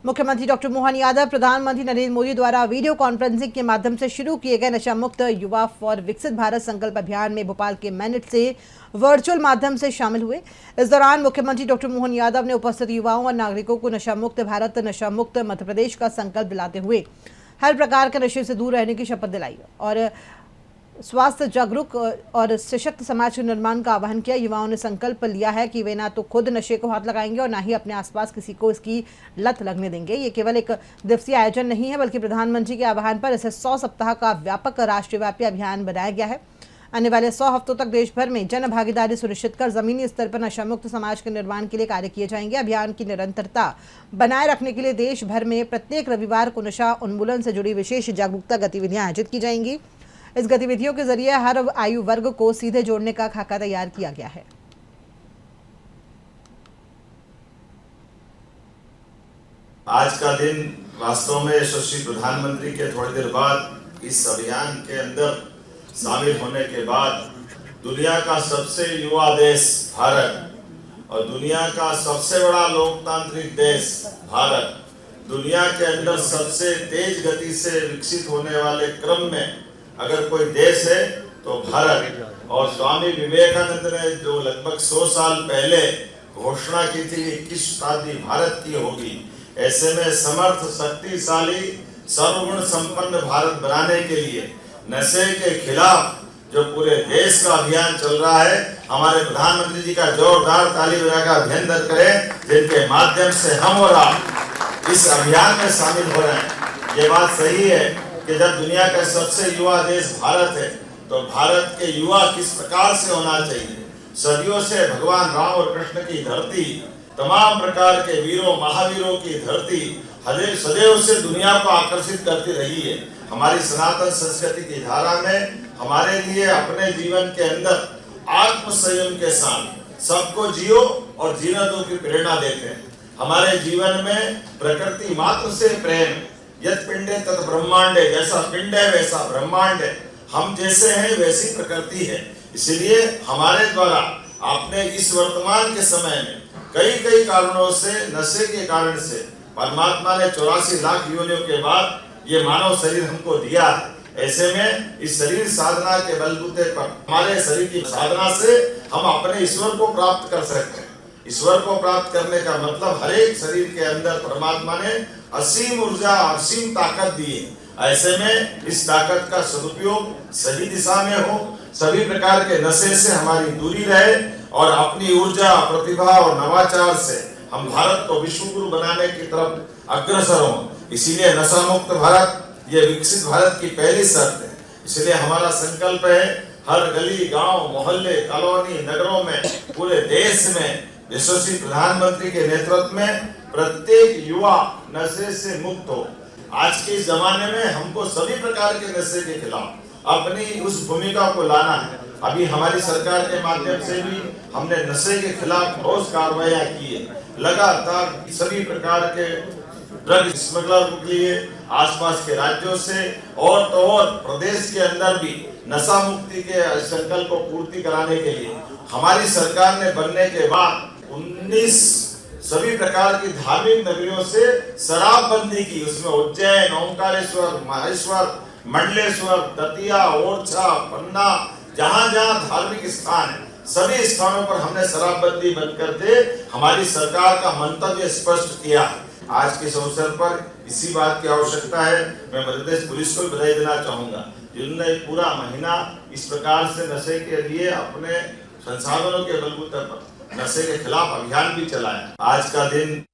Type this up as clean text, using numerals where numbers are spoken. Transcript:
मुख्यमंत्री डॉक्टर मोहन यादव प्रधानमंत्री नरेंद्र मोदी द्वारा वीडियो कॉन्फ्रेंसिंग के माध्यम से शुरू किए गए नशा मुक्त युवा फॉर विकसित भारत संकल्प अभियान में भोपाल के मैनेट से वर्चुअल माध्यम से शामिल हुए। इस दौरान मुख्यमंत्री डॉक्टर मोहन यादव ने उपस्थित युवाओं और नागरिकों को नशा मुक्त भारत, नशा मुक्त मध्य प्रदेश का संकल्प दिलाते हुए हर प्रकार के नशे से दूर रहने की शपथ दिलाई और स्वास्थ्य जागरूक और सशक्त समाज के निर्माण का आह्वान किया। युवाओं ने संकल्प लिया है कि वे ना तो खुद नशे को हाथ लगाएंगे और ना ही अपने आसपास किसी को इसकी लत लगने देंगे। ये केवल एक दिवसीय आयोजन नहीं है, बल्कि प्रधानमंत्री के आह्वान पर इसे 100 सप्ताह का व्यापक राष्ट्रव्यापी अभियान बनाया गया है। आने वाले 100 हफ्तों तक देश भर में जन भागीदारी सुनिश्चित कर जमीनी स्तर पर नशा मुक्त समाज के निर्माण के लिए कार्य किए जाएंगे। अभियान की निरंतरता बनाए रखने के लिए देश भर में प्रत्येक रविवार को नशा उन्मूलन से जुड़ी विशेष जागरूकता गतिविधियां आयोजित की जाएंगी। इस गतिविधियों के जरिए हर आयु वर्ग को सीधे जोड़ने का खाका तैयार किया गया है। आज का दिन वास्तव में यशस्वी प्रधानमंत्री के थोड़ी देर बाद इस अभियान के अंदर शामिल होने के बाद दुनिया का सबसे युवा देश भारत और दुनिया का सबसे बड़ा लोकतांत्रिक देश भारत, दुनिया के अंदर सबसे तेज गति से विकसित होने वाले क्रम में अगर कोई देश है तो भारत। और स्वामी विवेकानंद ने जो लगभग 100 साल पहले घोषणा की थी 21 शताब्दी भारत की होगी, ऐसे में समर्थ, शक्तिशाली, सर्वगुण संपन्न भारत बनाने के लिए नशे के खिलाफ जो पूरे देश का अभियान चल रहा है, हमारे प्रधानमंत्री जी का जोरदार ताली बजाकर अभिनंदन करें, जिनके माध्यम से हम और आप इस अभियान में शामिल हो रहे हैं। ये बात सही है कि जब दुनिया का सबसे युवा देश भारत है तो भारत के युवा किस प्रकार से होना चाहिए। सदियों से भगवान राम और कृष्ण की धरती, तमाम प्रकार के वीरों महावीरों की धरती सदैव से दुनिया को आकर्षित करती रही है। हमारी सनातन संस्कृति की धारा में हमारे लिए अपने जीवन के अंदर आत्म संयम के साथ सबको जियो और जीने दो की प्रेरणा देते हैं। हमारे जीवन में प्रकृति मात्र से प्रेम, यत् पिंडे तत् ब्रह्मांडे, जैसा पिंड है वैसा ब्रह्मांड है, हम जैसे हैं वैसी प्रकृति है। इसलिए हमारे द्वारा आपने इस वर्तमान के समय में कई कारणों से, नशे के कारण से परमात्मा ने 84 लाख योनियों के बाद ये मानव शरीर हमको दिया है। ऐसे में इस शरीर साधना के बलबूते पर हमारे शरीर की साधना से हम अपने ईश्वर को प्राप्त कर सकते हैं। ईश्वर को प्राप्त करने का मतलब हर एक शरीर के अंदर परमात्मा ने असीम ऊर्जा, असीम ताकत दी है। ऐसे में इस ताकत का सदुपयोग सही दिशा में हो, सभी प्रकार के नशे से हमारी दूरी रहे और अपनी ऊर्जा, प्रतिभा और नवाचार से हम भारत को विश्व गुरु बनाने की तरफ अग्रसर हों। इसीलिए नशा मुक्त भारत ये विकसित भारत की पहली शर्त है। इसलिए हमारा संकल्प है हर गली, गांव, मोहल्ले, कॉलोनी, नगरों में, पूरे देश में यशस्वी प्रधानमंत्री के नेतृत्व में प्रत्येक युवा नशे से मुक्त हो। आज के जमाने में हमको सभी प्रकार के नशे के खिलाफ अपनी उस भूमिका को लाना है। अभी हमारी सरकार के माध्यम से भी हमने नशे के खिलाफ ठोस कार्रवाइयां की है। लगातार सभी प्रकार के ड्रग स्मगलर के लिए आसपास के राज्यों से और तो और प्रदेश के अंदर भी नशा मुक्ति के संकल्प को पूर्ति कराने के लिए हमारी सरकार ने बनने के बाद 19 सभी प्रकार की धार्मिक नगरियों से शराबबंदी की। उसमें उज्जैन, ओंकारेश्वर, माहेश्वर, मंडलेश्वर, दतिया, ओरछा, पन्ना, जहां धार्मिक स्थान है, सभी स्थानों पर हमने शराबबंदी बंद करके हमारी सरकार का मंतव्य स्पष्ट किया। आज के इस अवसर पर इसी बात की आवश्यकता है। मैं मध्य प्रदेश पुलिस को बधाई देना चाहूंगा, जिन्होंने पूरा महीना इस प्रकार से नशे के लिए अपने संसाधनों के बलबूते पर नशे के खिलाफ अभियान भी चलाया। आज का दिन